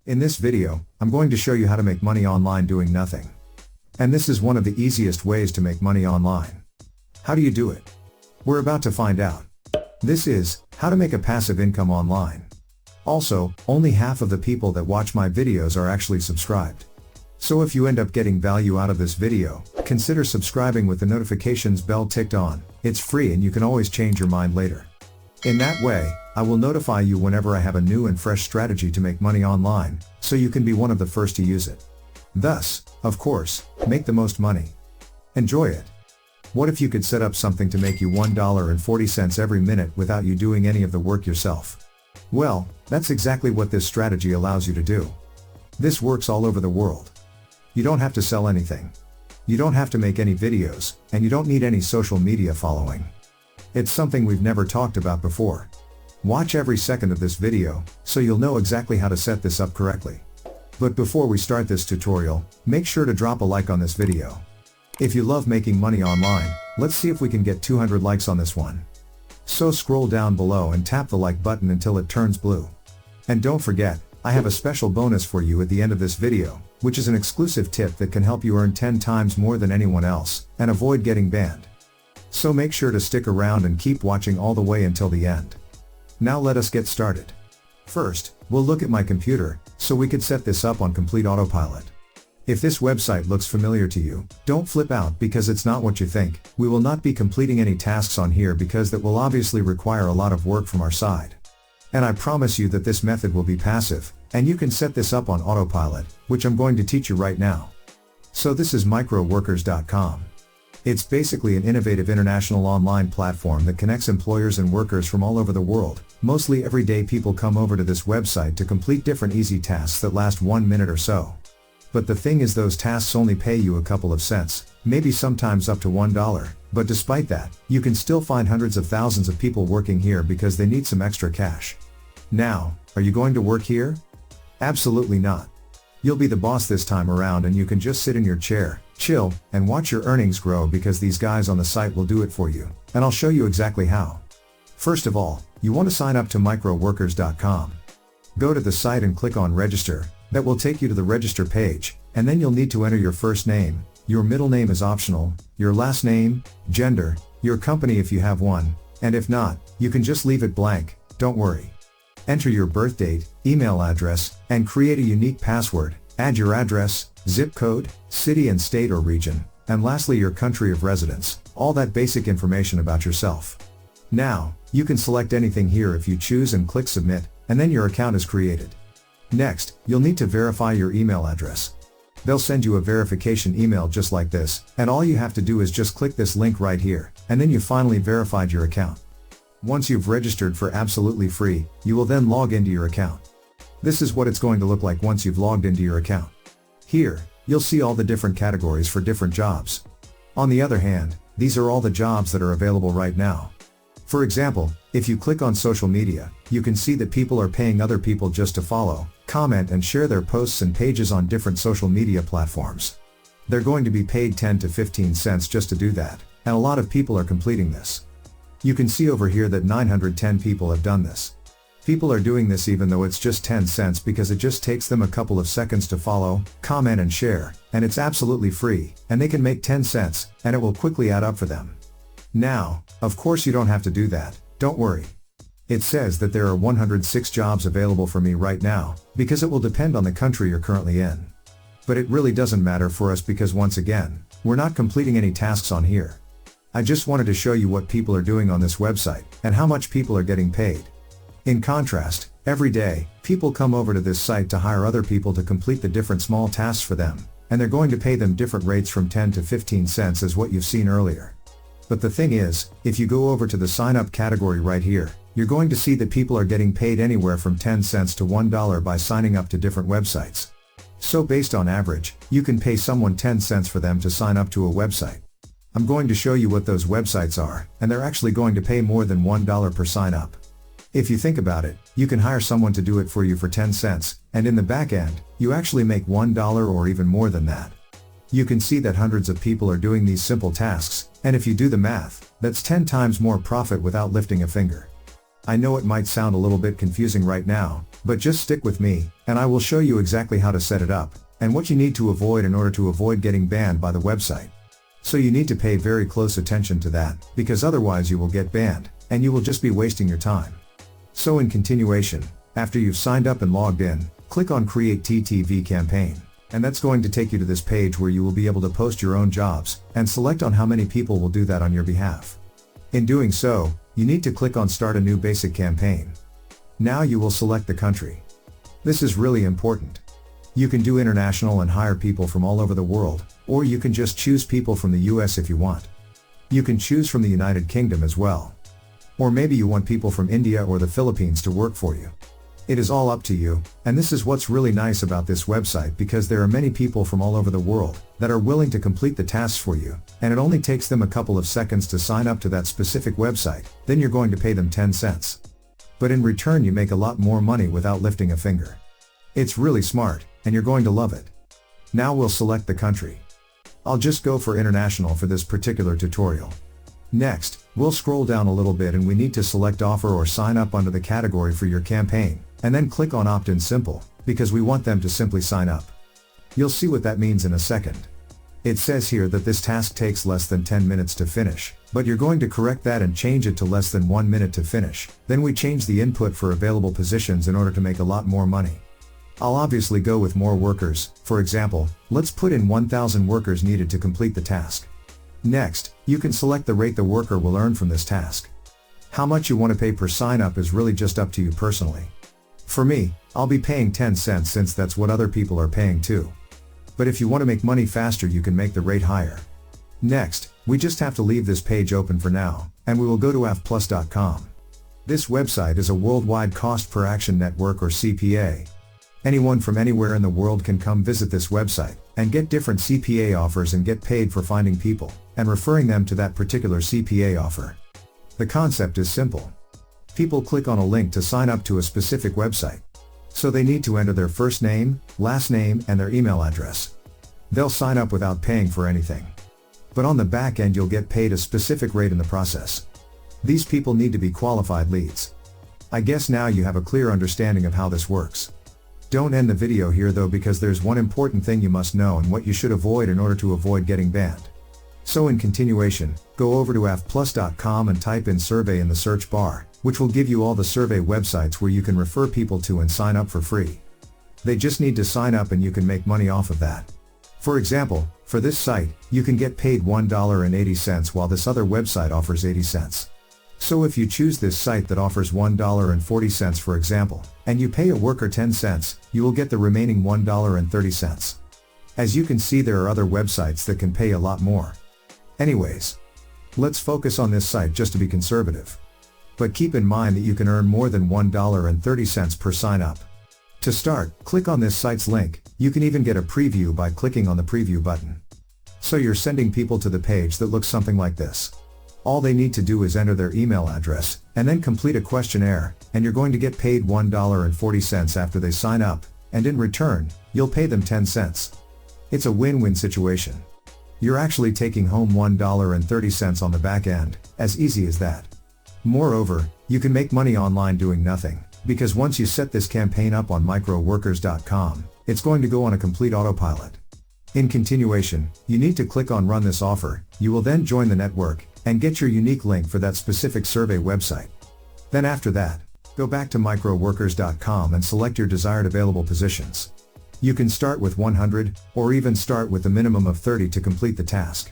In this video, I'm going to show you how to make money online doing nothing. And this is one of the easiest ways to make money online. How do you do it? We're about to find out. This is how to make a passive income online. Also, only half of the people that watch my videos are actually subscribed. So if you end up getting value out of this video, consider subscribing with the notifications bell ticked on. It's free and you can always change your mind later. In that way, I will notify you whenever I have a new and fresh strategy to make money online, so you can be one of the first to use it. Thus, of course, make the most money. Enjoy it. What if you could set up something to make you $1.40 every minute without you doing any of the work yourself? Well, that's exactly what this strategy allows you to do. This works all over the world. You don't have to sell anything. You don't have to make any videos, and you don't need any social media following. It's something we've never talked about before. Watch every second of this video, so you'll know exactly how to set this up correctly. But before we start this tutorial, make sure to drop a like on this video. If you love making money online, let's see if we can get 200 likes on this one. So scroll down below and tap the like button until it turns blue. And don't forget, I have a special bonus for you at the end of this video, which is an exclusive tip that can help you earn 10 times more than anyone else, and avoid getting banned. So make sure to stick around and keep watching all the way until the end. Now let us get started. First, we'll look at my computer, so we could set this up on complete autopilot. If this website looks familiar to you, don't flip out because it's not what you think. We will not be completing any tasks on here because that will obviously require a lot of work from our side. And I promise you that this method will be passive, and you can set this up on autopilot, which I'm going to teach you right now. So this is microworkers.com. It's basically an innovative international online platform that connects employers and workers from all over the world. Mostly every day people come over to this website to complete different easy tasks that last 1 minute or so. But the thing is, those tasks only pay you a couple of cents, maybe sometimes up to $1, but despite that, you can still find hundreds of thousands of people working here because they need some extra cash. Now, are you going to work here? Absolutely not. You'll be the boss this time around, and you can just sit in your chair, chill, and watch your earnings grow because these guys on the site will do it for you, and I'll show you exactly how. First of all, you want to sign up to microworkers.com. Go to the site and click on register. That will take you to the register page, and then you'll need to enter your first name. Your middle name is optional, your last name, gender, your company if you have one, and if not, you can just leave it blank, don't worry. Enter your birth date, email address, and create a unique password. Add your address, zip code, city and state or region, and lastly your country of residence, all that basic information about yourself. Now, you can select anything here if you choose and click submit, and then your account is created. Next, you'll need to verify your email address. They'll send you a verification email just like this, and all you have to do is just click this link right here, and then you've finally verified your account. Once you've registered for absolutely free, you will then log into your account. This is what it's going to look like once you've logged into your account. Here, you'll see all the different categories for different jobs. On the other hand, these are all the jobs that are available right now. For example, if you click on social media, you can see that people are paying other people just to follow, comment and share their posts and pages on different social media platforms. They're going to be paid 10 to 15 cents just to do that, and a lot of people are completing this. You can see over here that 910 people have done this. People are doing this even though it's just 10 cents because it just takes them a couple of seconds to follow, comment and share, and it's absolutely free, and they can make 10 cents, and it will quickly add up for them. Now, of course you don't have to do that, don't worry. It says that there are 106 jobs available for me right now, because it will depend on the country you're currently in. But it really doesn't matter for us because once again, we're not completing any tasks on here. I just wanted to show you what people are doing on this website, and how much people are getting paid. In contrast, every day, people come over to this site to hire other people to complete the different small tasks for them, and they're going to pay them different rates from 10 to 15 cents as what you've seen earlier. But the thing is, if you go over to the sign up category right here, you're going to see that people are getting paid anywhere from 10 cents to $1 by signing up to different websites. So based on average, you can pay someone 10 cents for them to sign up to a website. I'm going to show you what those websites are, and they're actually going to pay more than $1 per sign up. If you think about it, you can hire someone to do it for you for 10 cents, and in the back end, you actually make $1 or even more than that. You can see that hundreds of people are doing these simple tasks, and if you do the math, that's 10 times more profit without lifting a finger. I know it might sound a little bit confusing right now, But just stick with me, and I will show you exactly how to set it up, and what you need to avoid in order to avoid getting banned by the website. So you need to pay very close attention to that, because otherwise you will get banned, and you will just be wasting your time. So in continuation, after you've signed up and logged in, click on Create TTV Campaign, and that's going to take you to this page where you will be able to post your own jobs, and select on how many people will do that on your behalf. In doing so, you need to click on Start a New Basic Campaign. Now you will select the country. This is really important. You can do international and hire people from all over the world, or you can just choose people from the US if you want. You can choose from the United Kingdom as well. Or maybe you want people from India or the Philippines to work for you. It is all up to you, and this is what's really nice about this website, because there are many people from all over the world that are willing to complete the tasks for you, and it only takes them a couple of seconds to sign up to that specific website, then you're going to pay them 10 cents. But in return you make a lot more money without lifting a finger. It's really smart, and you're going to love it. Now we'll select the country. I'll just go for international for this particular tutorial. Next, we'll scroll down a little bit and we need to select offer or sign up under the category for your campaign, and then click on opt-in simple, because we want them to simply sign up. You'll see what that means in a second. It says here that this task takes less than 10 minutes to finish, but you're going to correct that and change it to less than 1 minute to finish. Then we change the input for available positions in order to make a lot more money. I'll obviously go with more workers. For example, let's put in 1,000 workers needed to complete the task. Next, you can select the rate the worker will earn from this task. How much you want to pay per sign up is really just up to you personally. For me, I'll be paying 10 cents since that's what other people are paying too. But if you want to make money faster, you can make the rate higher. Next, we just have to leave this page open for now, and we will go to afplus.com. This website is a worldwide cost per action network, or CPA. Anyone from anywhere in the world can come visit this website, and get different CPA offers and get paid for finding people, and referring them to that particular CPA offer. The concept is simple. People click on a link to sign up to a specific website. So they need to enter their first name, last name, and their email address. They'll sign up without paying for anything. But on the back end you'll get paid a specific rate in the process. These people need to be qualified leads. I guess now you have a clear understanding of how this works. Don't end the video here though, because there's one important thing you must know and what you should avoid in order to avoid getting banned. So in continuation, go over to afplus.com and type in survey in the search bar, which will give you all the survey websites where you can refer people to and sign up for free. They just need to sign up and you can make money off of that. For example, for this site, you can get paid $1.80 while this other website offers 80 cents. So if you choose this site that offers $1.40 for example, and you pay a worker 10 cents, you will get the remaining $1.30. As you can see, there are other websites that can pay a lot more. Anyways, let's focus on this site just to be conservative. But keep in mind that you can earn more than $1.30 per sign up. To start, click on this site's link. You can even get a preview by clicking on the preview button. So you're sending people to the page that looks something like this. All they need to do is enter their email address, and then complete a questionnaire, and you're going to get paid $1.40 after they sign up, and in return, you'll pay them 10 cents. It's a win-win situation. You're actually taking home $1.30 on the back end, as easy as that. Moreover, you can make money online doing nothing, because once you set this campaign up on microworkers.com, it's going to go on a complete autopilot. In continuation, you need to click on Run this offer. You will then join the network, and get your unique link for that specific survey website. Then after that, go back to microworkers.com and select your desired available positions. You can start with 100, or even start with a minimum of 30 to complete the task.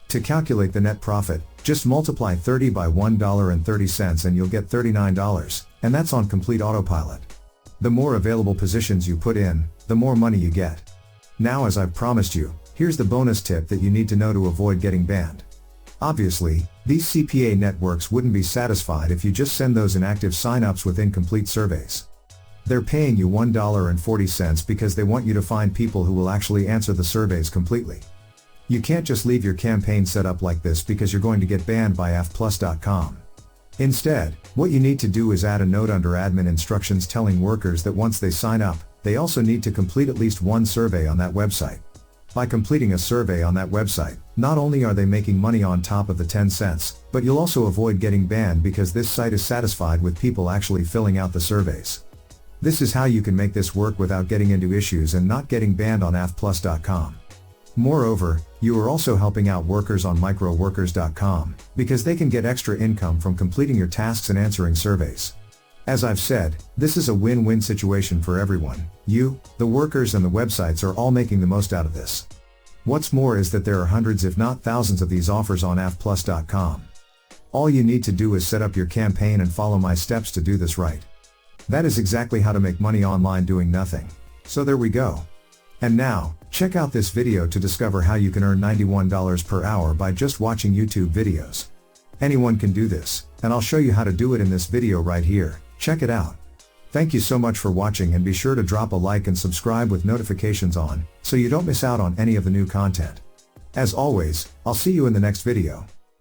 To calculate the net profit, just multiply 30 by $1.30 and you'll get $39, and that's on complete autopilot. The more available positions you put in, the more money you get. Now, as I've promised you, here's the bonus tip that you need to know to avoid getting banned. Obviously, these CPA networks wouldn't be satisfied if you just send those inactive signups with incomplete surveys. They're paying you $1.40 because they want you to find people who will actually answer the surveys completely. You can't just leave your campaign set up like this because you're going to get banned by afplus.com. Instead, what you need to do is add a note under admin instructions telling workers that once they sign up, they also need to complete at least one survey on that website. By completing a survey on that website, not only are they making money on top of the 10 cents, but you'll also avoid getting banned because this site is satisfied with people actually filling out the surveys. This is how you can make this work without getting into issues and not getting banned on AFplus.com. Moreover, you are also helping out workers on microworkers.com, because they can get extra income from completing your tasks and answering surveys. As I've said, this is a win-win situation for everyone. You, the workers and the websites are all making the most out of this. What's more is that there are hundreds if not thousands of these offers on AFplus.com. All you need to do is set up your campaign and follow my steps to do this right. That is exactly how to make money online doing nothing. So there we go. And now, check out this video to discover how you can earn $91 per hour by just watching YouTube videos. Anyone can do this, and I'll show you how to do it in this video right here. Check it out. Thank you so much for watching, and be sure to drop a like and subscribe with notifications on, so you don't miss out on any of the new content. As always, I'll see you in the next video.